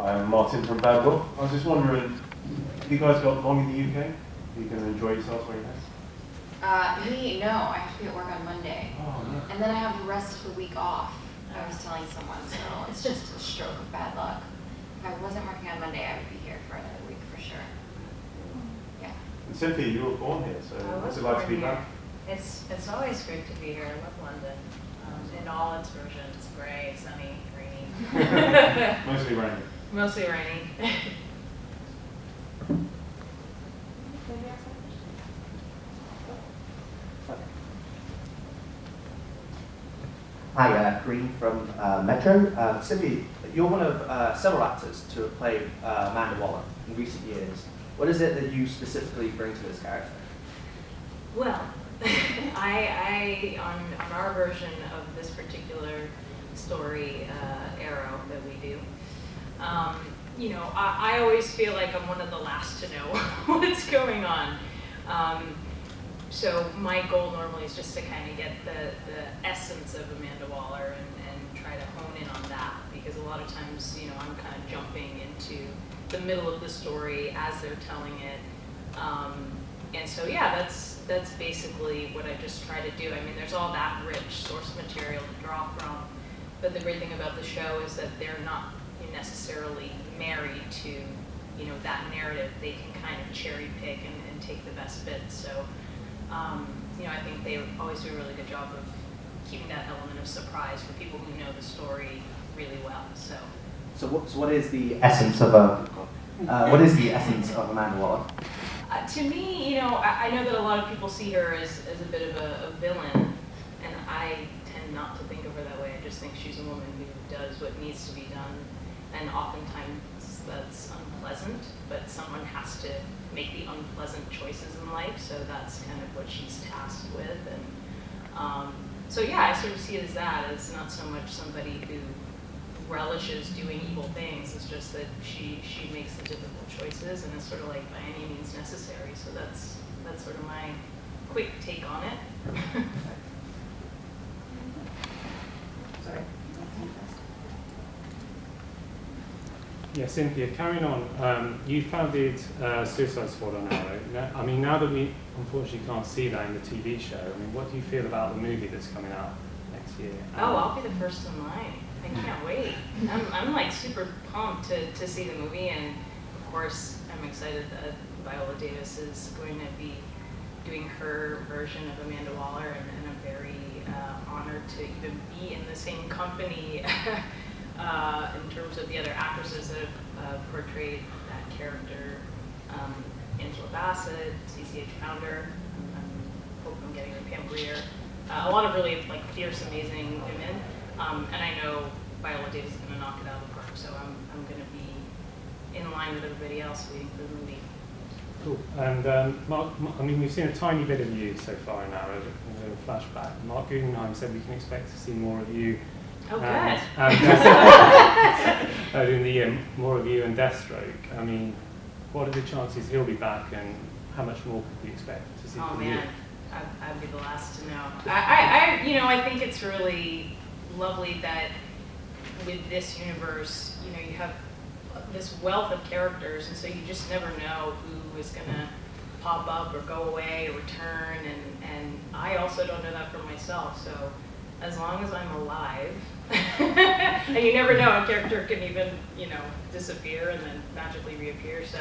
I'm Martin from Bad Wolf. I was just wondering, have you guys got long in the UK? Are you going to enjoy yourselves where you're at? No, I have to be at work on Monday. Oh, yeah. And then I have the rest of the week off. I was telling someone, so it's just a stroke of bad luck. If I wasn't working on Monday, I would be here for another week for sure. Yeah. And Cynthia, you were born here, so what's it like to be back? It's always great to be here. I love London in all its versions: gray, sunny, rainy. Mostly rainy. Mostly rainy. Hi, Green from Metro. Cynthia, you're one of several actors to have played Amanda Waller in recent years. What is it that you specifically bring to this character? Well, I on our version of this particular story, Arrow, that we do, I always feel like I'm one of the last to know what's going on. So my goal normally is just to kind of get the essence of Amanda Waller and try to hone in on that, because a lot of times, I'm kind of jumping into the middle of the story as they're telling it. And so, yeah, that's basically what I just try to do. I mean, there's all that rich source material to draw from, but the great thing about the show is that they're not necessarily married to, that narrative. They can kind of cherry pick and take the best bits. So, I think they always do a really good job of keeping that element of surprise for people who know the story really well. So what is the essence of Amanda Waller? To me, I know that a lot of people see her as a bit of a villain, and I tend not to think of her that way. I just think she's a woman who does what needs to be done, and oftentimes that's unpleasant, but someone has to make the unpleasant choices in life, so that's kind of what she's tasked with. And so yeah, I sort of see it as that. It's not so much somebody who relishes doing evil things, it's just that she makes the difficult choices, and it's sort of like by any means necessary. So that's sort of my quick take on it. Sorry. Yeah, Cynthia, carrying on, you founded Suicide Squad on Arrow. Now that we unfortunately can't see that in the TV show, what do you feel about the movie that's coming out next year? Oh, I'll be the first in line. I can't wait. I'm like super pumped to see the movie, and of course I'm excited that Viola Davis is going to be doing her version of Amanda Waller, and I'm very honored to even be in the same company in terms of the other actresses that have portrayed that character. Angela Bassett, CCH Pounder, I hope I'm getting her, Pam Grier. A lot of really fierce, amazing women. And I know Viola Davis is going to knock it out of the park, so I'm going to be in line with everybody else waiting for the movie. Cool. And Mark, we've seen a tiny bit of you so far in Arrow, a little flashback. Mark Guggenheim said we can expect to see more of you. Oh, good. Earlier in the year, more of you and Deathstroke. What are the chances he'll be back, and how much more could we expect to see from you? Oh man, I'd be the last to know. I think it's really lovely that with this universe, you have this wealth of characters, and so you just never know who is going to pop up or go away or return, and I also don't know that for myself. So as long as I'm alive, and you never know, a character can even disappear and then magically reappear. So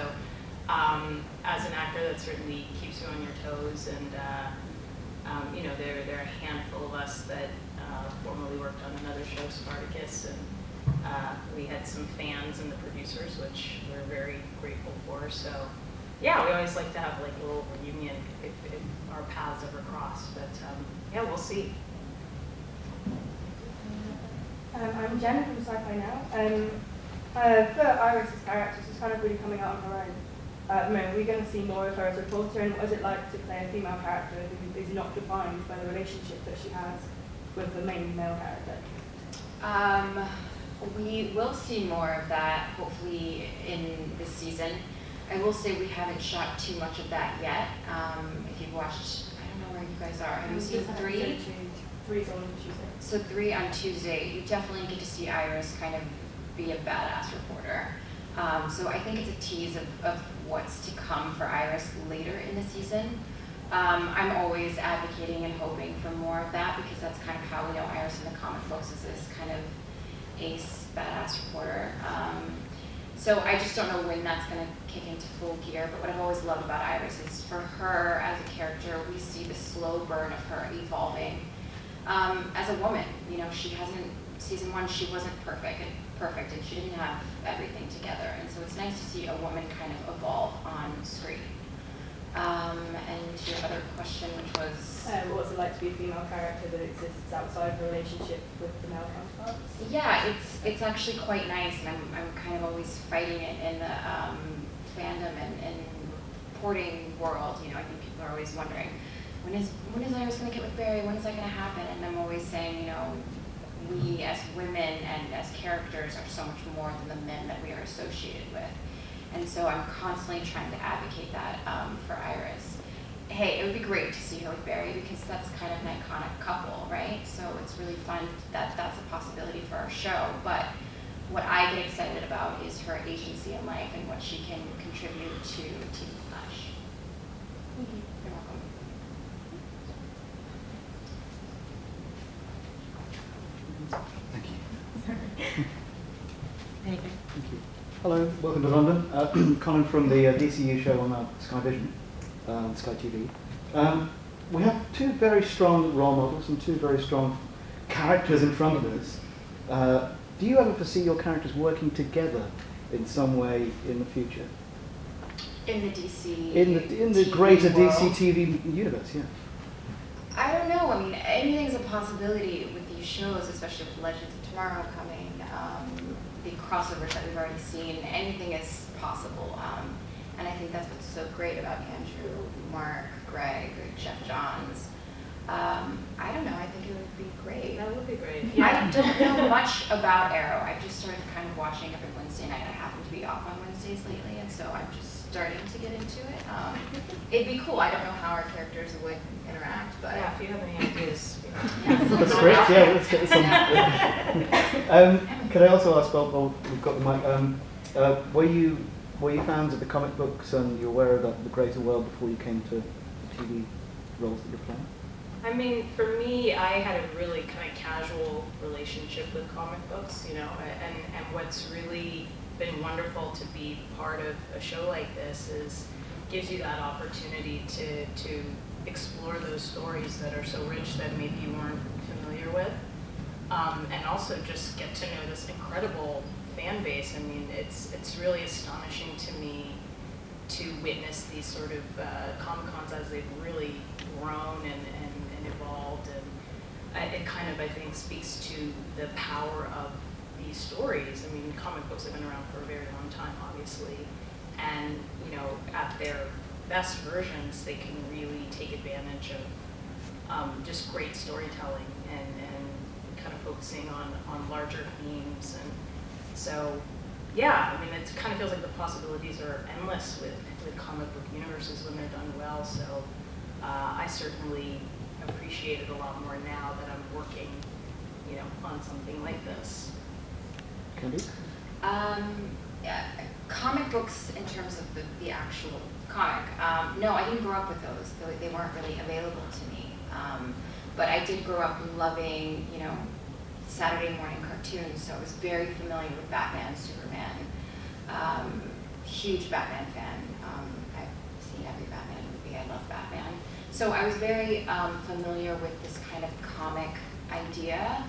as an actor, that certainly keeps you on your toes, and there are a handful of us that formerly worked on another show, Spartacus, and we had some fans and the producers, which we're very grateful for. So yeah, we always like to have a little reunion if our paths ever cross, but yeah, we'll see. I'm Jen from Sci-Fi Now. For Iris's character, she's kind of really coming out on her own. At the moment, we're going to see more of her as a reporter, and what is it like to play a female character who is not defined by the relationship that she has with the main male character? We will see more of that, hopefully, in this season. I will say we haven't shot too much of that yet. If you've watched, I don't know where you guys are. Have you seen 3? 3's on Tuesday. So 3 on Tuesday. You definitely get to see Iris kind of be a badass reporter. So I think it's a tease of what's to come for Iris later in the season. I'm always advocating and hoping for more of that because that's kind of how we know Iris in the comic books is this kind of ace, badass reporter. So I just don't know when that's going to kick into full gear, but what I've always loved about Iris is for her as a character, we see the slow burn of her evolving as a woman. You know, she hasn't, season 1, she wasn't perfect and she didn't have everything together. And so it's nice to see a woman kind of evolve on screen. And your other question, which was? What's it like to be a female character that exists outside the relationship with the male counterparts? Yeah, it's actually quite nice, and I'm kind of always fighting it in the fandom and reporting world. You know, I think people are always wondering, when is Iris going to get with Barry? When is that going to happen? And I'm always saying, you know, we as women and as characters are so much more than the men that we are associated with. And so I'm constantly trying to advocate that for Iris. Hey, it would be great to see her with Barry because that's kind of an iconic couple, right? So it's really fun that that's a possibility for our show. But what I get excited about is her agency in life and what she can contribute to Team Flash. You're welcome. Thank you. Thank you. Thank you. Hello, welcome to London. Colin from the DCU show on Sky Vision, Sky TV. We have two very strong role models and two very strong characters in front of us. Do you ever foresee your characters working together in some way in the future? In the DC In the TV greater world? DC TV universe, yeah. I don't know. I mean, anything's a possibility with these shows, especially with Legends of Tomorrow coming. The crossovers that we've already seen, anything is possible. And I think that's what's so great about Andrew, Mark, Greg, Jeff Johns. I don't know, I think it would be great. That would be great. I don't know much about Arrow. I've just started kind of watching every Wednesday night. I happen to be off on Wednesdays lately, and so I'm just starting to get into it. It'd be cool. I don't know how our characters would interact, but Yeah, if you have any ideas. The script, yeah, let's get some. Could I also ask, well, we've got the mic, were you fans of the comic books and you're aware of the greater world before you came to the TV roles that you're playing? I mean, for me, I had a really kind of casual relationship with comic books, you know, and what's really been wonderful to be part of a show like this is gives you that opportunity to explore those stories that are so rich that maybe you weren't familiar with, and also just get to know this incredible fan base. I mean, it's really astonishing to me to witness these sort of Comic-Cons as they've really grown and evolved, and it kind of, I think, speaks to the power of these stories. I mean, comic books have been around for a very long time, obviously, and, you know, at their best versions, they can really take advantage of just great storytelling and kind of focusing on larger themes. And so, yeah, I mean, it kind of feels like the possibilities are endless with comic book universes when they're done well. So I certainly appreciate it a lot more now that I'm working, you know, on something like this. Candy? Yeah, comic books in terms of the actual comic. No, I didn't grow up with those. They weren't really available to me. But I did grow up loving, you know, Saturday morning cartoons, so I was very familiar with Batman, Superman. Huge Batman fan. I've seen every Batman movie. I love Batman. So I was very familiar with this kind of comic idea,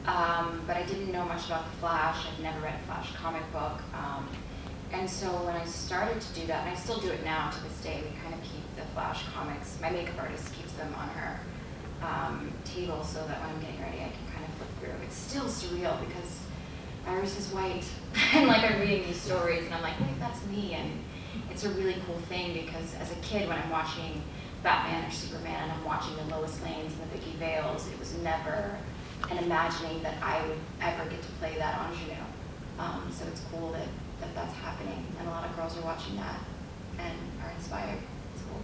but I didn't know much about the Flash. I'd never read a Flash comic book. And so when I started to do that, and I still do it now to this day, we kind of keep the Flash comics, my makeup artist keeps them on her table so that when I'm getting ready, I can kind of flip through. It's still surreal because Iris is white, and like I'm reading these stories, and I'm like, wait, that's me. And it's a really cool thing because as a kid, when I'm watching Batman or Superman, and I'm watching the Lois Lanes and the Vicky Vales, it was never an imagining that I would ever get to play that ingenue. So it's cool that that's happening, and a lot of girls are watching that and are inspired. It's cool.